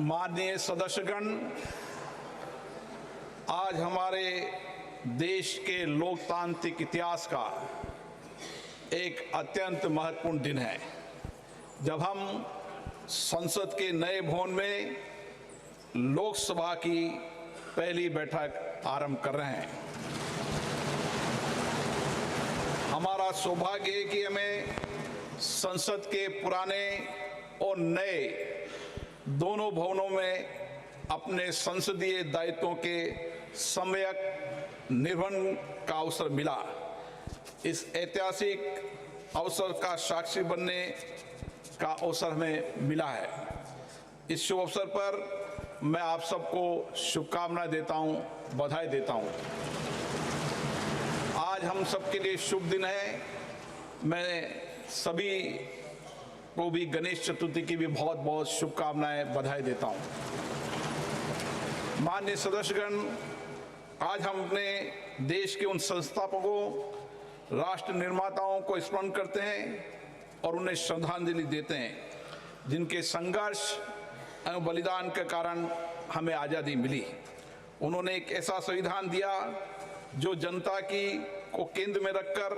माननीय सदस्यगण, आज हमारे देश के लोकतांत्रिक इतिहास का एक अत्यंत महत्वपूर्ण दिन है, जब हम संसद के नए भवन में लोकसभा की पहली बैठक आरंभ कर रहे हैं। हमारा सौभाग्य है कि हमें संसद के पुराने और नए दोनों भवनों में अपने संसदीय दायित्वों के सम्यक निर्वहन का अवसर मिला। इस ऐतिहासिक अवसर का साक्षी बनने का अवसर हमें मिला है। इस शुभ अवसर पर मैं आप सबको शुभकामनाएं देता हूं, बधाई देता हूं। आज हम सबके लिए शुभ दिन है। मैं सभी को भी गणेश चतुर्थी की भी बहुत बहुत शुभकामनाएं, बधाई देता हूं। माननीय सदस्यगण, आज हम अपने देश के उन संस्थापकों, राष्ट्र निर्माताओं को स्मरण करते हैं और उन्हें श्रद्धांजलि देते हैं, जिनके संघर्ष एवं बलिदान के कारण हमें आज़ादी मिली। उन्होंने एक ऐसा संविधान दिया जो जनता को केंद्र में रखकर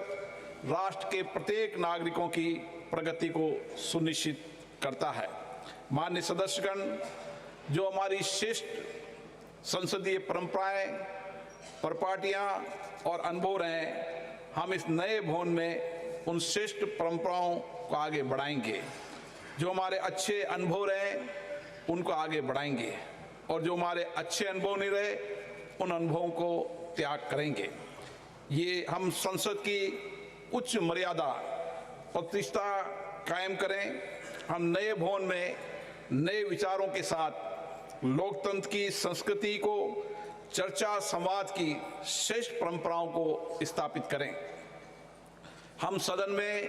राष्ट्र के प्रत्येक नागरिकों की प्रगति को सुनिश्चित करता है। माननीय सदस्यगण, जो हमारी श्रेष्ठ संसदीय परंपराएं, परिपाटियां और अनुभव रहे, हम इस नए भवन में उन श्रेष्ठ परंपराओं को आगे बढ़ाएंगे। जो हमारे अच्छे अनुभव रहे उनको आगे बढ़ाएंगे और जो हमारे अच्छे अनुभव नहीं रहे उन अनुभवों को त्याग करेंगे। ये हम संसद की उच्च मर्यादा प्रतिष्ठा कायम करें। हम नए भवन में नए विचारों के साथ लोकतंत्र की संस्कृति को, चर्चा संवाद की श्रेष्ठ परंपराओं को स्थापित करें। हम सदन में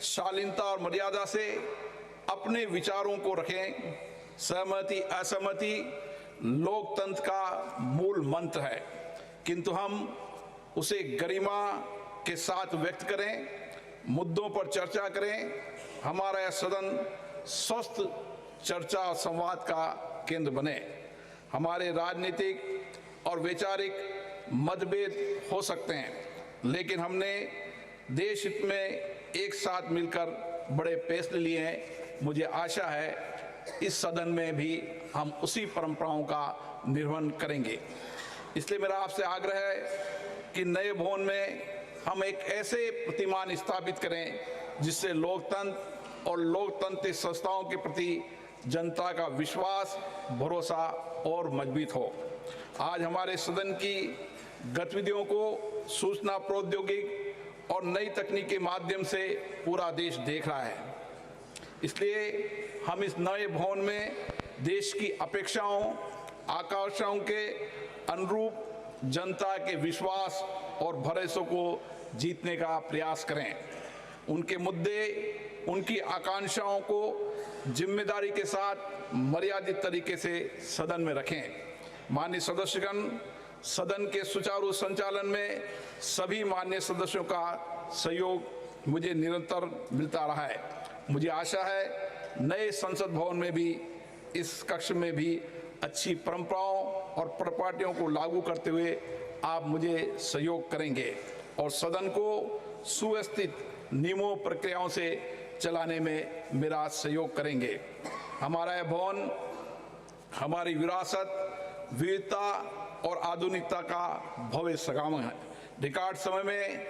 शालीनता और मर्यादा से अपने विचारों को रखें। सहमति असहमति लोकतंत्र का मूल मंत्र है, किंतु हम उसे गरिमा के साथ व्यक्त करें, मुद्दों पर चर्चा करें। हमारा यह सदन स्वस्थ चर्चा और संवाद का केंद्र बने। हमारे राजनीतिक और वैचारिक मतभेद हो सकते हैं, लेकिन हमने देश हित में एक साथ मिलकर बड़े फैसले लिए हैं। मुझे आशा है इस सदन में भी हम उसी परंपराओं का निर्वहन करेंगे। इसलिए मेरा आपसे आग्रह है कि नए भवन में हम एक ऐसे प्रतिमान स्थापित करें जिससे लोकतंत्र और लोकतांत्रिक संस्थाओं के प्रति जनता का विश्वास, भरोसा और मजबूत हो। आज हमारे सदन की गतिविधियों को सूचना प्रौद्योगिकी और नई तकनीक के माध्यम से पूरा देश देख रहा है। इसलिए हम इस नए भवन में देश की अपेक्षाओं, आकांक्षाओं के अनुरूप जनता के विश्वास और भरोसे को जीतने का प्रयास करें। उनके मुद्दे, उनकी आकांक्षाओं को जिम्मेदारी के साथ मर्यादित तरीके से सदन में रखें। माननीय सदस्यगण, सदन के सुचारू संचालन में सभी माननीय सदस्यों का सहयोग मुझे निरंतर मिलता रहा है। मुझे आशा है नए संसद भवन में भी, इस कक्ष में भी अच्छी परंपराओं और परिपाटियों को लागू करते हुए आप मुझे सहयोग करेंगे और सदन को सुव्यवस्थित नियमों प्रक्रियाओं से चलाने में मेरा सहयोग करेंगे। हमारा यह भवन हमारी विरासत, विविधता और आधुनिकता का भव्य संगम है। रिकॉर्ड समय में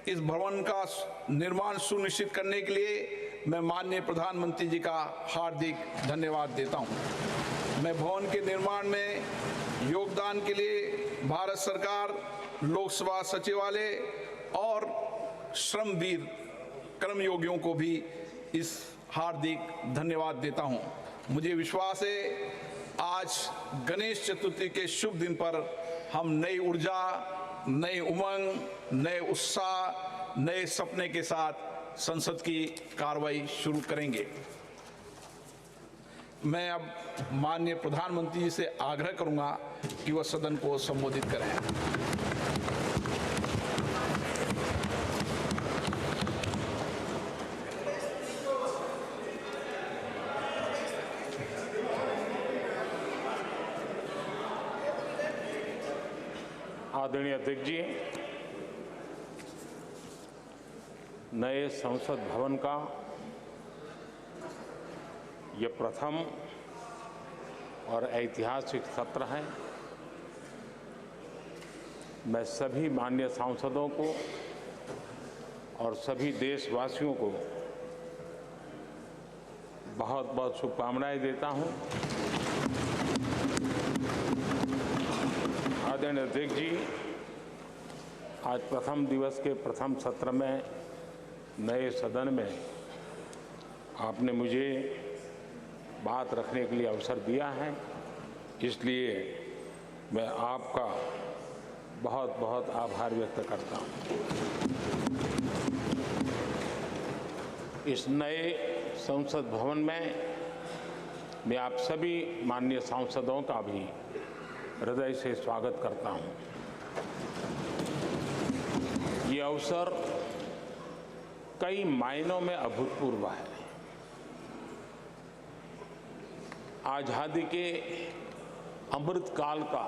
इस भवन का निर्माण सुनिश्चित करने के लिए मैं माननीय प्रधानमंत्री जी का हार्दिक धन्यवाद देता हूं। मैं भवन के निर्माण में योगदान के लिए भारत सरकार, लोकसभा सचिवालय और श्रमवीर कर्मयोगियों को भी इस हार्दिक धन्यवाद देता हूं। मुझे विश्वास है आज गणेश चतुर्थी के शुभ दिन पर हम नई ऊर्जा, नई उमंग, नए उत्साह, नए सपने के साथ संसद की कार्रवाई शुरू करेंगे। मैं अब माननीय प्रधानमंत्री जी से आग्रह करूंगा कि वह सदन को संबोधित करें। आदरणीय अध्यक्ष जी, नए संसद भवन का ये प्रथम और ऐतिहासिक सत्र है। मैं सभी माननीय सांसदों को और सभी देशवासियों को बहुत बहुत शुभकामनाएं देता हूं। आदरणीय अध्यक्ष जी, आज प्रथम दिवस के प्रथम सत्र में नए सदन में आपने मुझे बात रखने के लिए अवसर दिया है, इसलिए मैं आपका बहुत बहुत आभार व्यक्त करता हूं। इस नए संसद भवन में मैं आप सभी माननीय सांसदों का भी हृदय से स्वागत करता हूं। ये अवसर कई मायनों में अभूतपूर्व है। आजादी के अमृत काल का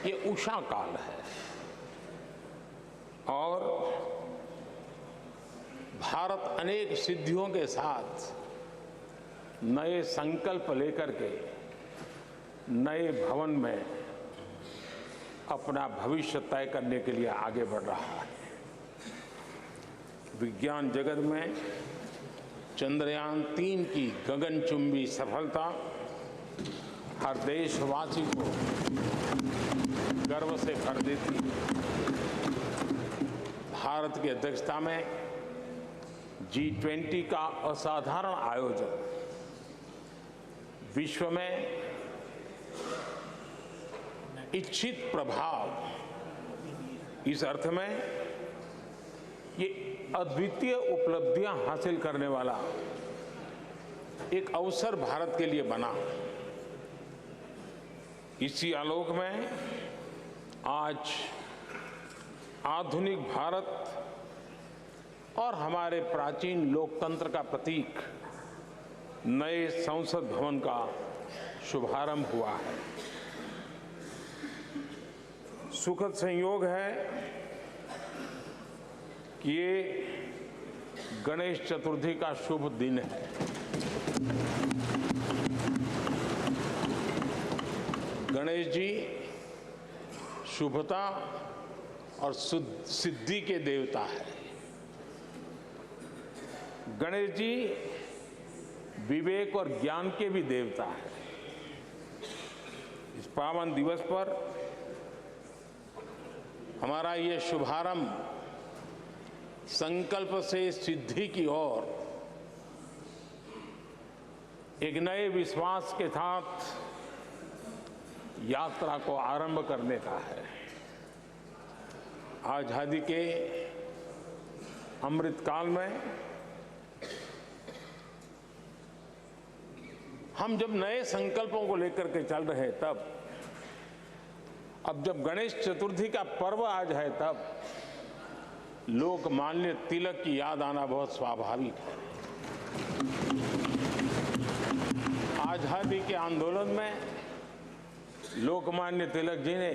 ये उषा काल है और भारत अनेक सिद्धियों के साथ नए संकल्प लेकर के नए भवन में अपना भविष्य तय करने के लिए आगे बढ़ रहा है। विज्ञान जगत में चंद्रयान 3 की गगनचुंबी सफलता हर देशवासी को गर्व से भर देती है। भारत की अध्यक्षता में G20 का असाधारण आयोजन विश्व में इच्छित प्रभाव, इस अर्थ में ये अद्वितीय उपलब्धियां हासिल करने वाला एक अवसर भारत के लिए बना। इसी आलोक में आज आधुनिक भारत और हमारे प्राचीन लोकतंत्र का प्रतीक नए संसद भवन का शुभारंभ हुआ है। सुखद संयोग है कि ये गणेश चतुर्थी का शुभ दिन है। गणेश जी शुभता और सिद्धि के देवता है। गणेश जी विवेक और ज्ञान के भी देवता है। इस पावन दिवस पर हमारा ये शुभारंभ संकल्प से सिद्धि की ओर एक नए विश्वास के साथ यात्रा को आरंभ करने का है। आजादी के अमृत काल में हम जब नए संकल्पों को लेकर के चल रहे हैं, तब अब जब गणेश चतुर्थी का पर्व आज है, तब लोकमान्य तिलक की याद आना बहुत स्वाभाविक है। आजादी के आंदोलन में लोकमान्य तिलक जी ने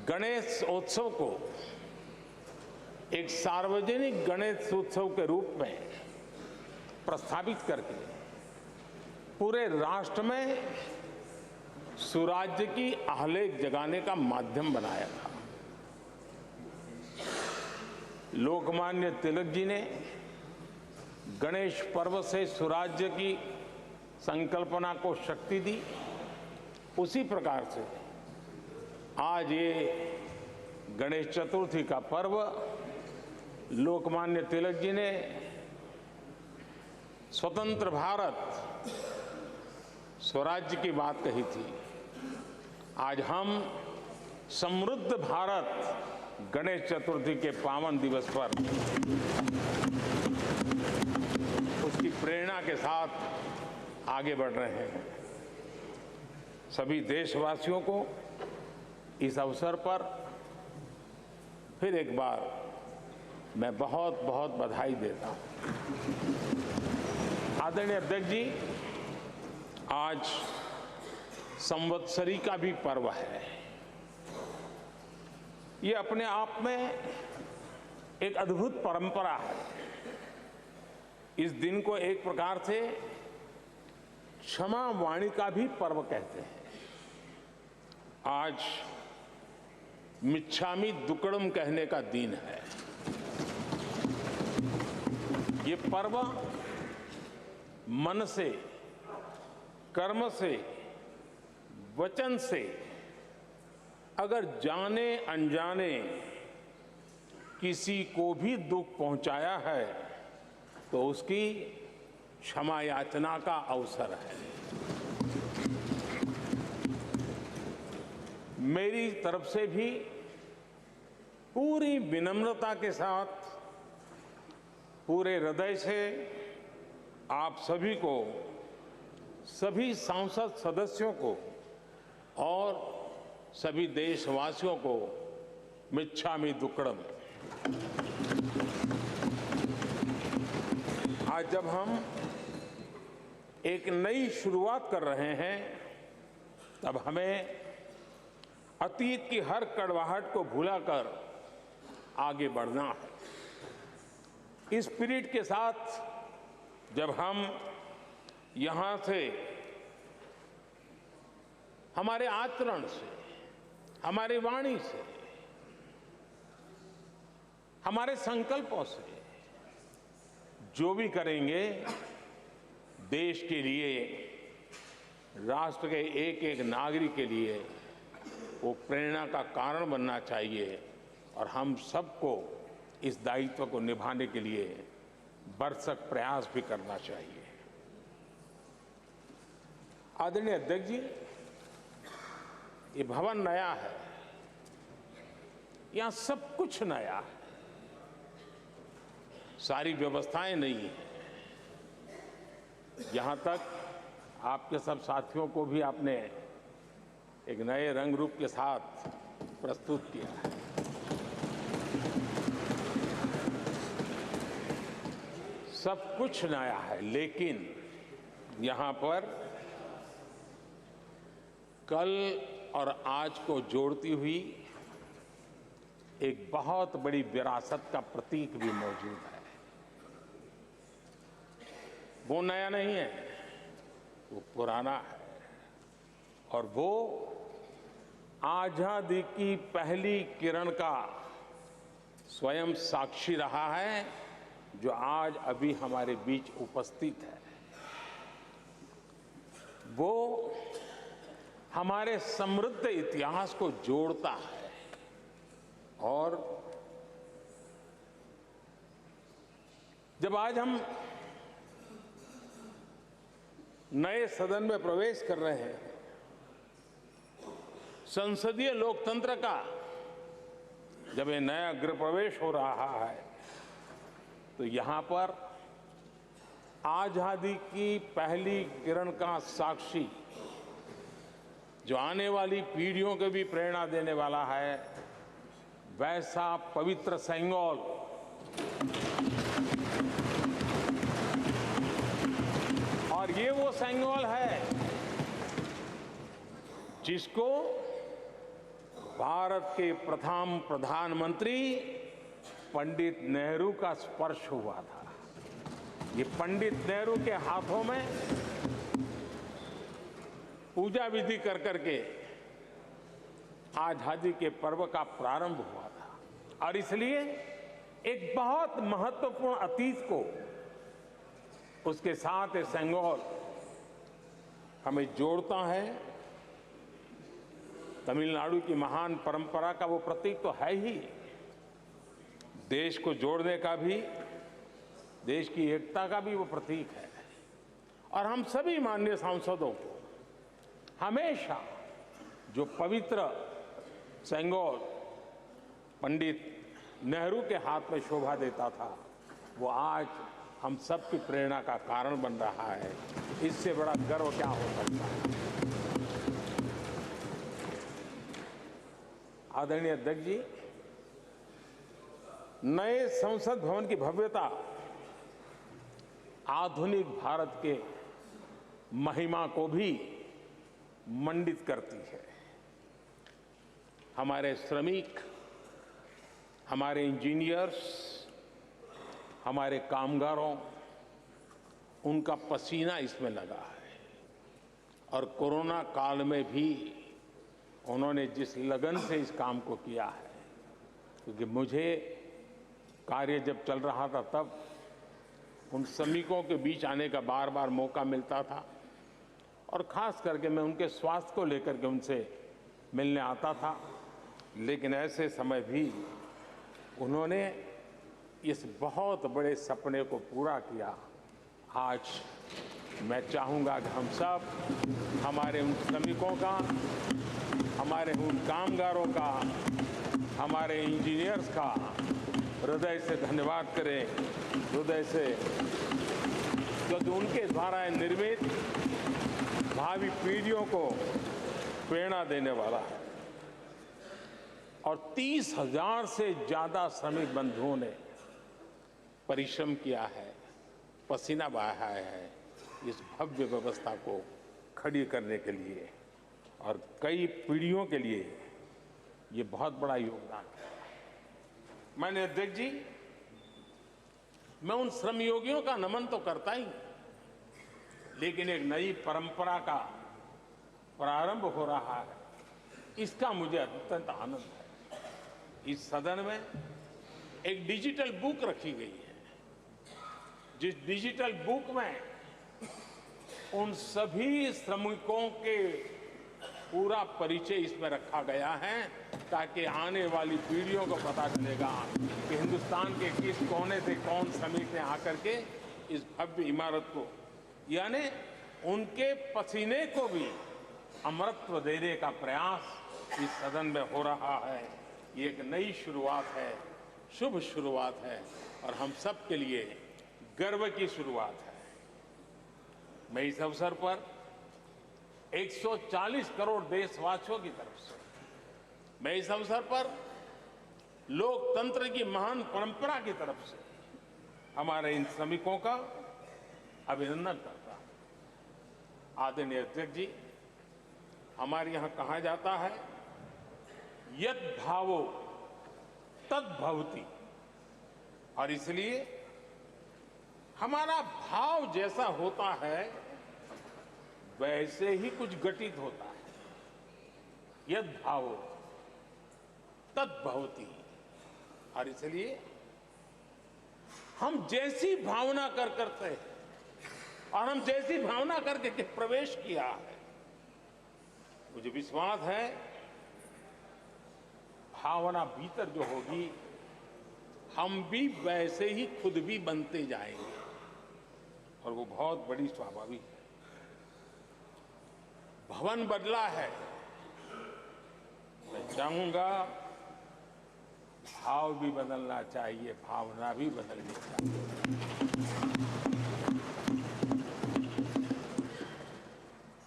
गणेश उत्सव को एक सार्वजनिक गणेश उत्सव के रूप में प्रस्तावित करके पूरे राष्ट्र में सुराज्य की आहलेख जगाने का माध्यम बनाया था। लोकमान्य तिलक जी ने गणेश पर्व से सुराज्य की संकल्पना को शक्ति दी। उसी प्रकार से आज ये गणेश चतुर्थी का पर्व लोकमान्य तिलक जी ने स्वतंत्र भारत स्वराज्य की बात कही थी। आज हम समृद्ध भारत गणेश चतुर्थी के पावन दिवस पर उसकी प्रेरणा के साथ आगे बढ़ रहे हैं। सभी देशवासियों को इस अवसर पर फिर एक बार मैं बहुत बहुत बधाई देता हूं। आदरणीय अध्यक्ष जी, आज संवत्सरी का भी पर्व है। ये अपने आप में एक अद्भुत परंपरा है। इस दिन को एक प्रकार से क्षमा वाणी का भी पर्व कहते हैं। आज मिच्छामी दुक्कड़म कहने का दिन है। ये पर्व मन से, कर्म से, वचन से अगर जाने अनजाने किसी को भी दुख पहुंचाया है तो उसकी क्षमा याचना का अवसर है। मेरी तरफ से भी पूरी विनम्रता के साथ, पूरे हृदय से आप सभी को, सभी सांसद सदस्यों को और सभी देशवासियों को मिच्छामी दुक्कड़म। आज जब हम एक नई शुरुआत कर रहे हैं तब हमें अतीत की हर कड़वाहट को भुलाकर आगे बढ़ना है। इस स्पिरिट के साथ जब हम यहां से हमारे आचरण से, हमारी वाणी से, हमारे संकल्पों से जो भी करेंगे देश के लिए, राष्ट्र के एक एक नागरिक के लिए वो प्रेरणा का कारण बनना चाहिए और हम सबको इस दायित्व को निभाने के लिए भरसक प्रयास भी करना चाहिए। आदरणीय अध्यक्ष जी, ये भवन नया है, यहां सब कुछ नया है, सारी व्यवस्थाएं नई हैं। यहां तक आपके सब साथियों को भी आपने एक नए रंग रूप के साथ प्रस्तुत किया है। सब कुछ नया है, लेकिन यहां पर कल और आज को जोड़ती हुई एक बहुत बड़ी विरासत का प्रतीक भी मौजूद है। वो नया नहीं है, वो पुराना है और वो आजादी की पहली किरण का स्वयं साक्षी रहा है जो आज अभी हमारे बीच उपस्थित है। वो हमारे समृद्ध इतिहास को जोड़ता है और जब आज हम नए सदन में प्रवेश कर रहे हैं, संसदीय लोकतंत्र का जब ये नया गृह प्रवेश हो रहा है तो यहां पर आजादी की पहली किरण का साक्षी जो आने वाली पीढ़ियों को भी प्रेरणा देने वाला है, वैसा पवित्र सेंगोल और ये वो सेंगोल है जिसको भारत के प्रथम प्रधानमंत्री पंडित नेहरू का स्पर्श हुआ था। ये पंडित नेहरू के हाथों में पूजा विधि कर करके आजादी के पर्व का प्रारंभ हुआ था और इसलिए एक बहुत महत्वपूर्ण अतीत को उसके साथ सेंगोल हमें जोड़ता है। तमिलनाडु की महान परंपरा का वो प्रतीक तो है ही, देश को जोड़ने का भी, देश की एकता का भी वो प्रतीक है। और हम सभी माननीय सांसदों को हमेशा जो पवित्र सेंगोल पंडित नेहरू के हाथ में शोभा देता था, वो आज हम सब की प्रेरणा का कारण बन रहा है। इससे बड़ा गर्व क्या हो सकता है। आदरणीय अध्यक्ष जी, नए संसद भवन की भव्यता आधुनिक भारत के महिमा को भी मंडित करती है। हमारे श्रमिक, हमारे इंजीनियर्स, हमारे कामगारों, उनका पसीना इसमें लगा है और कोरोना काल में भी उन्होंने जिस लगन से इस काम को किया है, क्योंकि मुझे कार्य जब चल रहा था तब उन श्रमिकों के बीच आने का बार बार मौका मिलता था और खास करके मैं उनके स्वास्थ्य को लेकर के उनसे मिलने आता था। लेकिन ऐसे समय भी उन्होंने इस बहुत बड़े सपने को पूरा किया। आज मैं चाहूँगा कि हम सब हमारे उन श्रमिकों का, हमारे उन कामगारों का, हमारे इंजीनियर्स का हृदय से धन्यवाद करें, हृदय से, क्योंकि उनके द्वारा निर्मित भावी पीढ़ियों को प्रेरणा देने वाला है। और 30,000 से ज्यादा श्रमिक बंधुओं ने परिश्रम किया है, पसीना बहाया है इस भव्य व्यवस्था को खड़ी करने के लिए, और कई पीढ़ियों के लिए ये बहुत बड़ा योगदान है। माननीय अध्यक्ष जी, मैं उन श्रमयोगियों का नमन तो करता ही, लेकिन एक नई परंपरा का प्रारंभ हो रहा है, इसका मुझे अत्यंत आनंद है। इस सदन में एक डिजिटल बुक रखी गई है, जिस डिजिटल बुक में उन सभी श्रमिकों के पूरा परिचय इसमें रखा गया है, ताकि आने वाली पीढ़ियों को पता चलेगा कि हिंदुस्तान के किस कोने से कौन श्रमिक ने आकर के इस भव्य इमारत को, यानी उनके पसीने को भी अमरत्व देने का प्रयास इस सदन में हो रहा है। ये एक नई शुरुआत है, शुभ शुरुआत है और हम सब के लिए गर्व की शुरुआत है। मैं इस अवसर पर 140 करोड़ देशवासियों की तरफ से, मैं इस अवसर पर लोकतंत्र की महान परंपरा की तरफ से हमारे इन श्रमिकों का अभिनंदन करता हूं। आदरणीय अध्यक्ष जी, हमारे यहां कहा जाता है यद भावो तद भवति, और इसलिए हमारा भाव जैसा होता है वैसे ही कुछ घटित होता है। यद भावो तद भवति, और इसलिए हम जैसी भावना करते हैं और हम जैसी भावना करके प्रवेश किया है, मुझे विश्वास है भावना भीतर जो होगी हम भी वैसे ही खुद भी बनते जाएंगे, और वो बहुत बड़ी स्वाभाविक है। भवन बदला है, मैं चाहूंगा भाव भी बदलना चाहिए, भावना भी बदलनी चाहिए।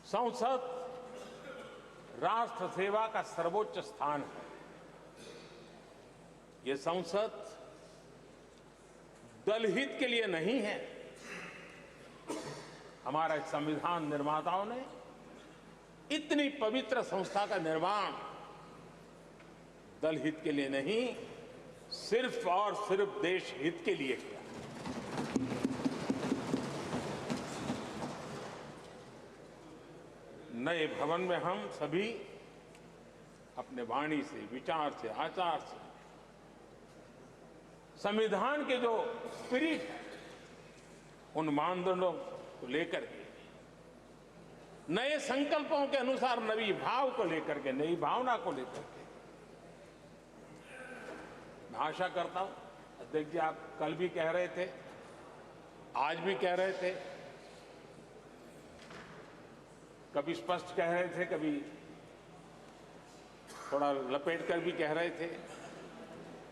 संसद राष्ट्र सेवा का सर्वोच्च स्थान है। ये संसद दलहित के लिए नहीं है। हमारे संविधान निर्माताओं ने इतनी पवित्र संस्था का निर्माण दलहित के लिए नहीं, सिर्फ और सिर्फ देश हित के लिए किया। नए भवन में हम सभी अपने वाणी से, विचार से, आचार से संविधान के जो स्पिरिट है उन मानदंडों को लेकर के, नए संकल्पों के अनुसार नई भाव को लेकर के, नई भावना को लेकर के, मैं आशा करता हूं अध्यक्ष जी, आप कल भी कह रहे थे, आज भी कह रहे थे, कभी स्पष्ट कह रहे थे, कभी थोड़ा लपेट कर भी कह रहे थे,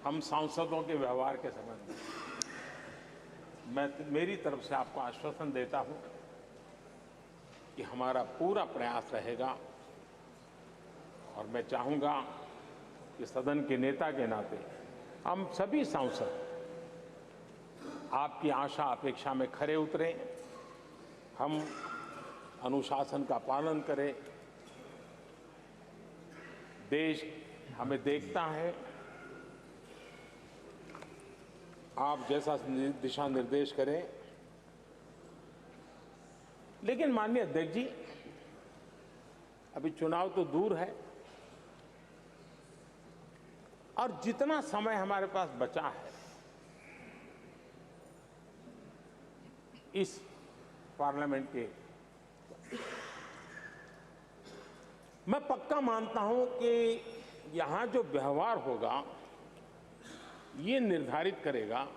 हम सांसदों के व्यवहार के संबंध में मैं मेरी तरफ से आपको आश्वासन देता हूं कि हमारा पूरा प्रयास रहेगा, और मैं चाहूंगा कि सदन के नेता के नाते हम सभी सांसद आपकी आशा अपेक्षा में खरे उतरें, हम अनुशासन का पालन करें, देश हमें देखता है, आप जैसा दिशा निर्देश करें। लेकिन माननीय अध्यक्ष जी, अभी चुनाव तो दूर है और जितना समय हमारे पास बचा है इस पार्लियामेंट के, मैं पक्का मानता हूं कि यहां जो व्यवहार होगा ये निर्धारित करेगा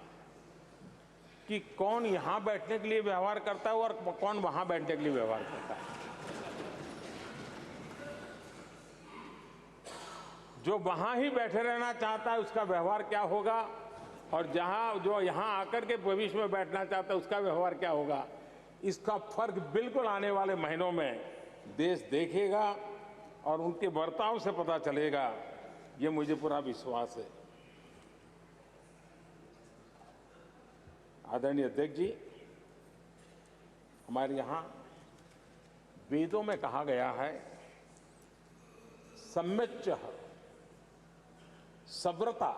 कि कौन यहां बैठने के लिए व्यवहार करता है और कौन वहां बैठने के लिए व्यवहार करता है। जो वहां ही बैठे रहना चाहता है उसका व्यवहार क्या होगा, और जो यहां आकर के भविष्य में बैठना चाहता है उसका व्यवहार क्या होगा, इसका फर्क बिल्कुल आने वाले महीनों में देश देखेगा और उनके बर्ताव से पता चलेगा, ये मुझे पूरा विश्वास है। आदरणीय अध्यक्ष जी, हमारे यहां वेदों में कहा गया है, सम्यच्च सब्रता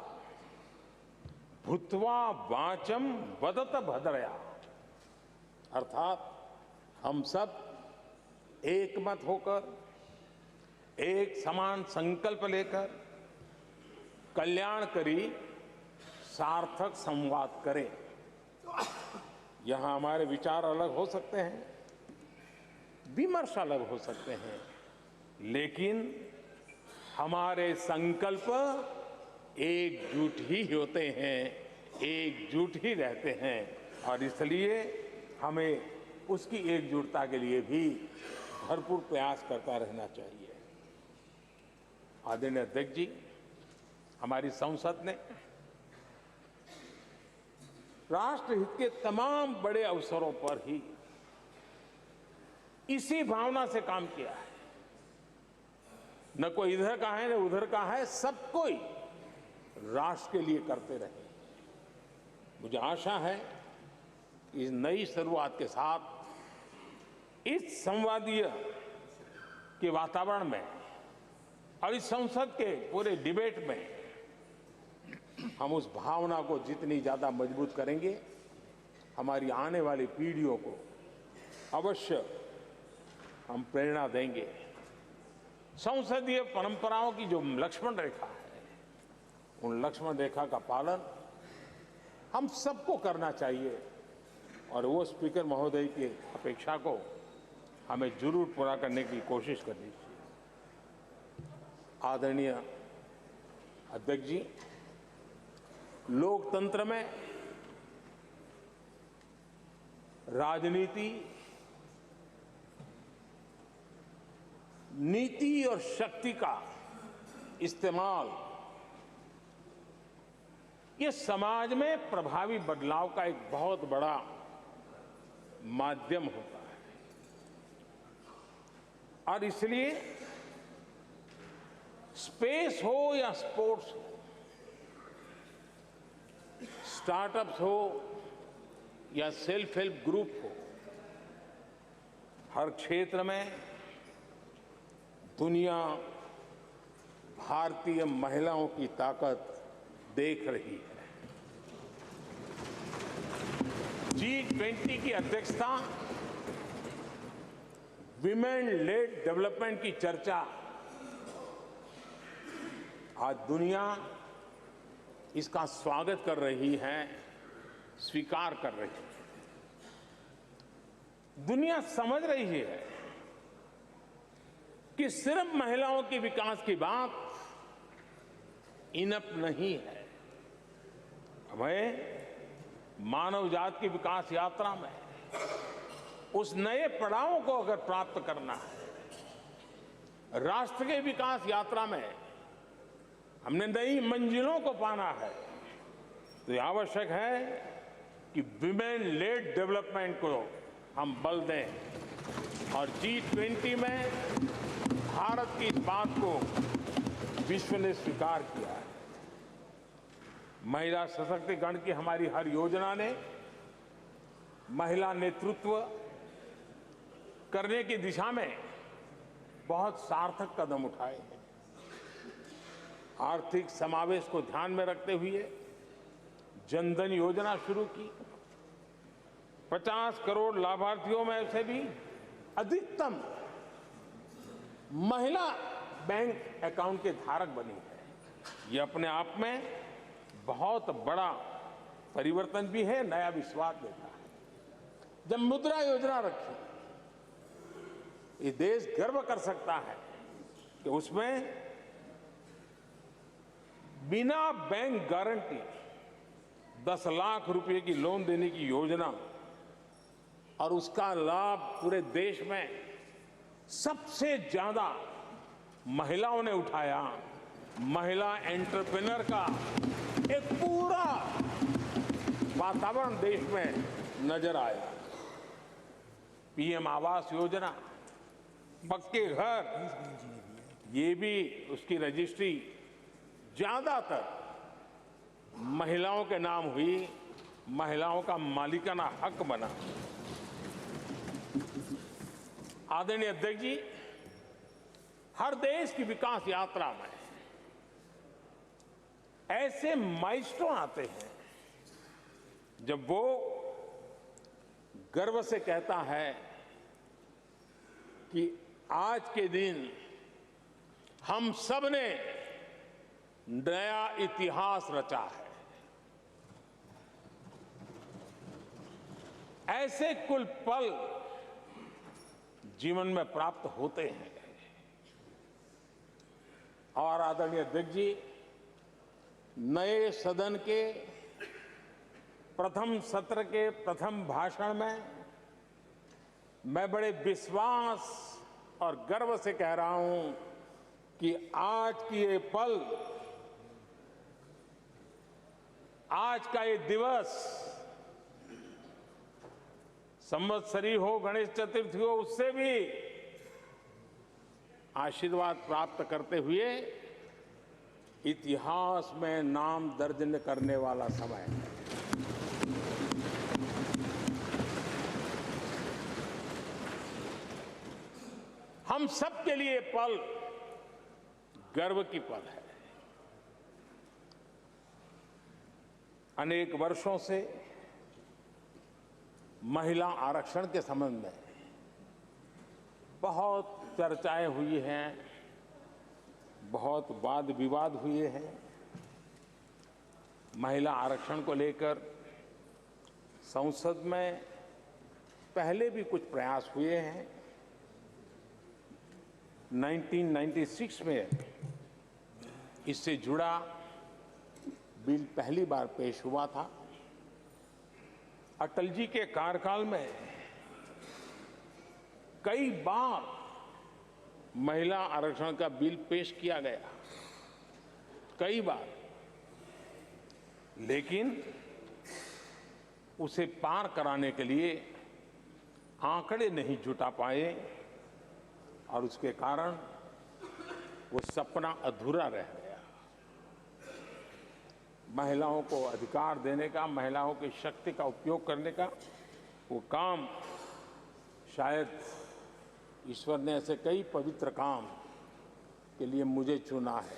भूत्वा वाचम वदत भद्रया, अर्थात हम सब एक मत होकर, एक समान संकल्प लेकर कल्याणकारी सार्थक संवाद करें। यहां हमारे विचार अलग हो सकते हैं, विमर्श अलग हो सकते हैं, लेकिन हमारे संकल्प एकजुट ही होते हैं, एकजुट ही रहते हैं, और इसलिए हमें उसकी एकजुटता के लिए भी भरपूर प्रयास करता रहना चाहिए। आदरणीय अध्यक्ष जी, हमारी संसद ने राष्ट्रहित के तमाम बड़े अवसरों पर ही इसी भावना से काम किया है। न कोई इधर का है न उधर का है, सब कोई राष्ट्र के लिए करते रहे। मुझे आशा है इस नई शुरुआत के साथ इस संवादीय के वातावरण में और इस संसद के पूरे डिबेट में हम उस भावना को जितनी ज्यादा मजबूत करेंगे, हमारी आने वाली पीढ़ियों को अवश्य हम प्रेरणा देंगे। संसदीय परंपराओं की जो लक्ष्मण रेखा है, उन लक्ष्मण रेखा का पालन हम सबको करना चाहिए, और वो स्पीकर महोदय की अपेक्षा को हमें जरूर पूरा करने की कोशिश करनी चाहिए। आदरणीय अध्यक्ष जी, लोकतंत्र में राजनीति, नीति और शक्ति का इस्तेमाल ये समाज में प्रभावी बदलाव का एक बहुत बड़ा माध्यम होता है, और इसलिए स्पेस हो या स्पोर्ट्स हो, स्टार्टअप्स हो या सेल्फ हेल्प ग्रुप हो, हर क्षेत्र में दुनिया भारतीय महिलाओं की ताकत देख रही है। G20 की अध्यक्षता, विमेन लेड डेवलपमेंट की चर्चा आज दुनिया इसका स्वागत कर रही है, स्वीकार कर रही है। दुनिया समझ रही है कि सिर्फ महिलाओं के विकास की बात इनफ नहीं है। हमें मानव जाति की विकास यात्रा में उस नए पड़ाव को अगर प्राप्त करना है, राष्ट्र के विकास यात्रा में हमने नई मंजिलों को पाना है, तो यह आवश्यक है कि विमेन लेड डेवलपमेंट को हम बल दें। और G20 में भारत की इस बात को विश्व ने स्वीकार किया है। महिला सशक्तिकरण की हमारी हर योजना ने महिला नेतृत्व करने की दिशा में बहुत सार्थक कदम उठाए हैं। आर्थिक समावेश को ध्यान में रखते हुए जनधन योजना शुरू की। 50 करोड़ लाभार्थियों में से भी अधिकतम महिला बैंक अकाउंट के धारक बनी है। ये अपने आप में बहुत बड़ा परिवर्तन भी है, नया विश्वास देता है। जब मुद्रा योजना रखी, ये देश गर्व कर सकता है कि उसमें बिना बैंक गारंटी 10 लाख रुपए की लोन देने की योजना, और उसका लाभ पूरे देश में सबसे ज्यादा महिलाओं ने उठाया। महिला एंटरप्रेन्योर का एक पूरा वातावरण देश में नजर आया। पीएम आवास योजना, पक्के घर, ये भी उसकी रजिस्ट्री ज्यादातर महिलाओं के नाम हुई, महिलाओं का मालिकाना हक बना। आदरणीय अध्यक्ष जी, हर देश की विकास यात्रा में ऐसे माइलस्टोन आते हैं जब वो गर्व से कहता है कि आज के दिन हम सब ने नया इतिहास रचा है। ऐसे कुल पल जीवन में प्राप्त होते हैं। और आदरणीय अध्यक्ष जी, नए सदन के प्रथम सत्र के प्रथम भाषण में मैं बड़े विश्वास और गर्व से कह रहा हूं कि आज की ये पल, आज का ये दिवस, संवत्सरी हो, गणेश चतुर्थी हो, उससे भी आशीर्वाद प्राप्त करते हुए इतिहास में नाम दर्ज करने वाला समय है। हम सब के लिए पल गर्व की पल है। अनेक वर्षों से महिला आरक्षण के संबंध में बहुत चर्चाएं हुई हैं, बहुत वाद विवाद हुए हैं। महिला आरक्षण को लेकर संसद में पहले भी कुछ प्रयास हुए हैं। 1996 में इससे जुड़ा बिल पहली बार पेश हुआ था। अटल जी के कार्यकाल में कई बार महिला आरक्षण का बिल पेश किया गया, कई बार, लेकिन उसे पार कराने के लिए आंकड़े नहीं जुटा पाए और उसके कारण वो सपना अधूरा रह गया। महिलाओं को अधिकार देने का, महिलाओं की शक्ति का उपयोग करने का वो काम, शायद ईश्वर ने ऐसे कई पवित्र काम के लिए मुझे चुना है।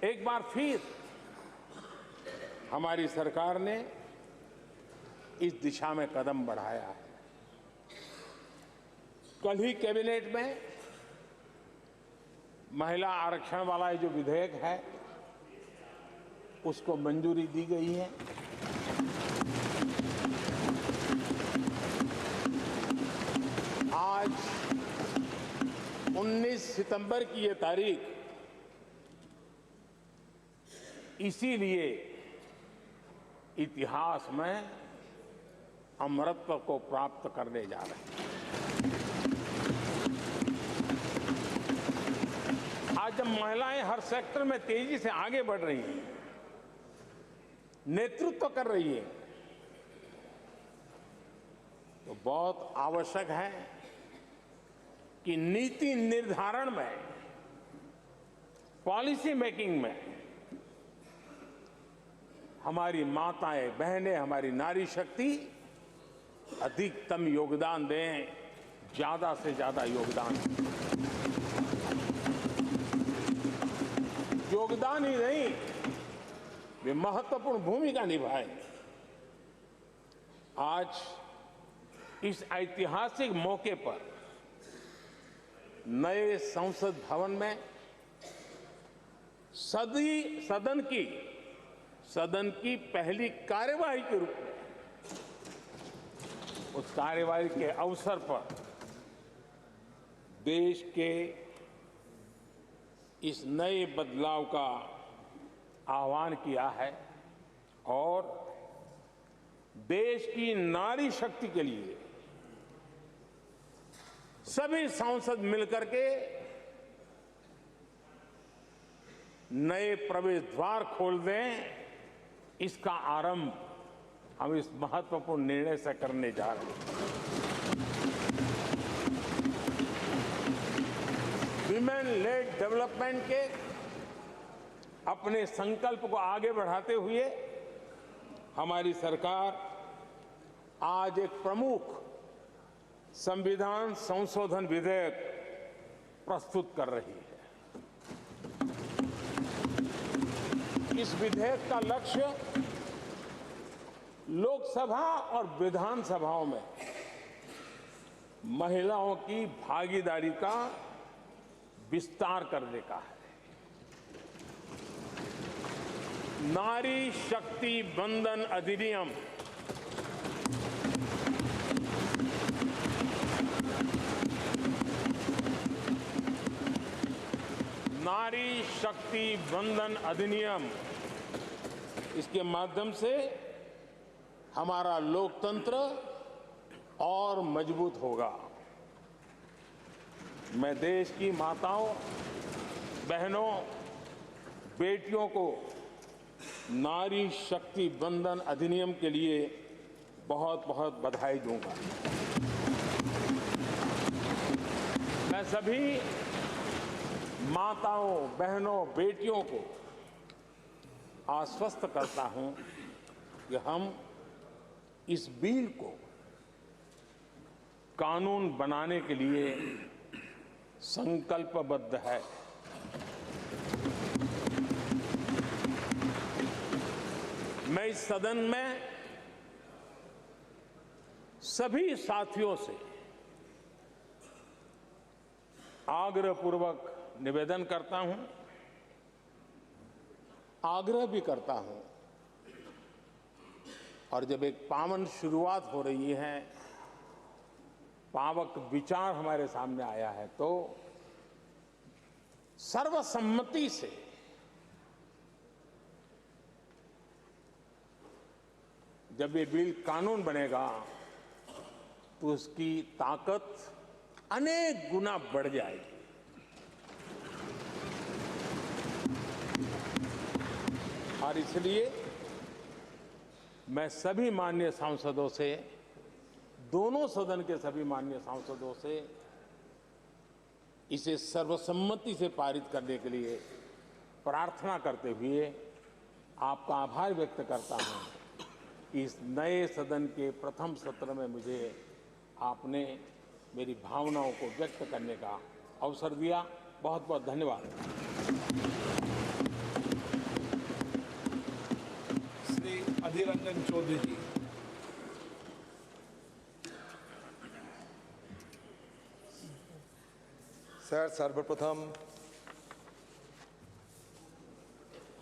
एक बार फिर हमारी सरकार ने इस दिशा में कदम बढ़ाया है। कल ही कैबिनेट में महिला आरक्षण वाला जो विधेयक है उसको मंजूरी दी गई है। आज 19 सितंबर की ये तारीख इसीलिए इतिहास में अमरत्व को प्राप्त करने जा रहे हैं। आज जब महिलाएं हर सेक्टर में तेजी से आगे बढ़ रही हैं, नेतृत्व कर रही हैं, तो बहुत आवश्यक है कि नीति निर्धारण में, पॉलिसी मेकिंग में हमारी माताएं बहनें, हमारी नारी शक्ति अधिकतम योगदान दें, ज्यादा से ज्यादा योगदान दें। योगदान ही नहीं, वे महत्वपूर्ण भूमिका निभाएं। आज इस ऐतिहासिक मौके पर नए संसद भवन में सदन की पहली कार्यवाही के रूप में उस कार्यवाही के अवसर पर देश के इस नए बदलाव का आह्वान किया है और देश की नारी शक्ति के लिए सभी सांसद मिलकर के नए प्रवेश द्वार खोल दें, इसका आरंभ हम इस महत्वपूर्ण निर्णय से करने जा रहे हैं। विमेन लेड डेवलपमेंट के अपने संकल्प को आगे बढ़ाते हुए हमारी सरकार आज एक प्रमुख संविधान संशोधन विधेयक प्रस्तुत कर रही है। इस विधेयक का लक्ष्य लोकसभा और विधानसभाओं में महिलाओं की भागीदारी का विस्तार करने का है। नारी शक्ति बंधन अधिनियम नारी शक्ति बंधन अधिनियम, इसके माध्यम से हमारा लोकतंत्र और मजबूत होगा। मैं देश की माताओं, बहनों, बेटियों को नारी शक्ति बंधन अधिनियम के लिए बहुत बहुत बधाई दूंगा। मैं सभी माताओं, बहनों, बेटियों को आश्वस्त करता हूं कि हम इस बिल को कानून बनाने के लिए संकल्पबद्ध है। मैं इस सदन में सभी साथियों से आग्रहपूर्वक निवेदन करता हूं, आग्रह भी करता हूं, और जब एक पावन शुरुआत हो रही है, पावक विचार हमारे सामने आया है, तो सर्वसम्मति से जब ये बिल कानून बनेगा तो उसकी ताकत अनेक गुना बढ़ जाएगी। और इसलिए मैं सभी माननीय सांसदों से, दोनों सदन के सभी माननीय सांसदों से इसे सर्वसम्मति से पारित करने के लिए प्रार्थना करते हुए आपका आभार व्यक्त करता हूं कि इस नए सदन के प्रथम सत्र में मुझे आपने मेरी भावनाओं को व्यक्त करने का अवसर दिया। बहुत बहुत धन्यवाद। श्री अधीर रंजन चौधरी जी। सर, सर्वप्रथम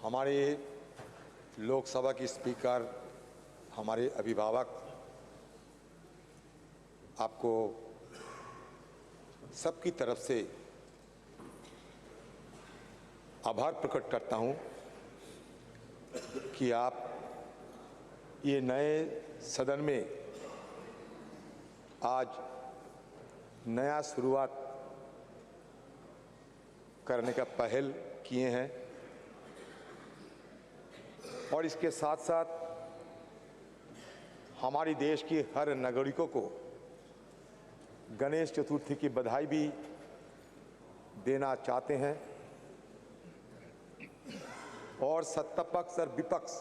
हमारे लोकसभा की स्पीकर, हमारे अभिभावक, आपको सबकी तरफ से आभार प्रकट करता हूं कि आप ये नए सदन में आज नया शुरुआत करने का पहल किए हैं और इसके साथ साथ हमारी देश की हर नागरिकों को गणेश चतुर्थी की बधाई भी देना चाहते हैं। और सत्ता पक्ष और विपक्ष